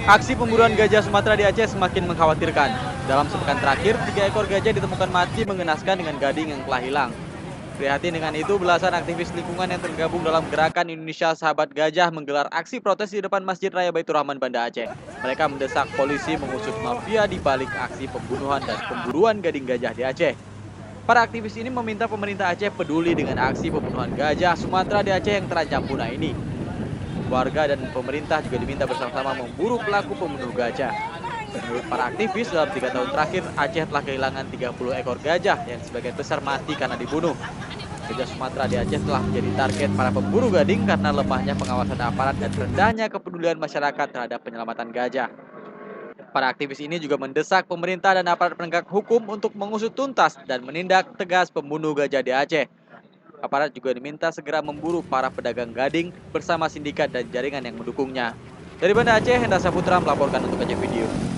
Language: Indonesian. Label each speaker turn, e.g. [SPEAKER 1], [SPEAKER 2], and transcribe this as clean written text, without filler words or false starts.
[SPEAKER 1] Aksi pemburuan gajah Sumatera di Aceh semakin mengkhawatirkan. Dalam sepekan terakhir, 3 ekor gajah ditemukan mati mengenaskan dengan gading yang telah hilang. Prihatin dengan itu, belasan aktivis lingkungan yang tergabung dalam gerakan Indonesia Sahabat Gajah menggelar aksi protes di depan Masjid Raya Baitur Rahman, Banda Aceh. Mereka mendesak polisi mengusut mafia di balik aksi pembunuhan dan pemburuan gading gajah di Aceh. Para aktivis ini meminta pemerintah Aceh peduli dengan aksi pembunuhan gajah Sumatera di Aceh yang terancam punah ini. Warga dan pemerintah juga diminta bersama-sama memburu pelaku pembunuh gajah. Menurut para aktivis, dalam 3 tahun terakhir, Aceh telah kehilangan 30 ekor gajah yang sebagian besar mati karena dibunuh. Gajah Sumatera di Aceh telah menjadi target para pemburu gading karena lemahnya pengawasan aparat dan rendahnya kepedulian masyarakat terhadap penyelamatan gajah. Para aktivis ini juga mendesak pemerintah dan aparat penegak hukum untuk mengusut tuntas dan menindak tegas pembunuh gajah di Aceh. Aparat juga diminta segera memburu para pedagang gading bersama sindikat dan jaringan yang mendukungnya. Dari Banda Aceh, Hendra Saputra melaporkan untuk Aceh Video.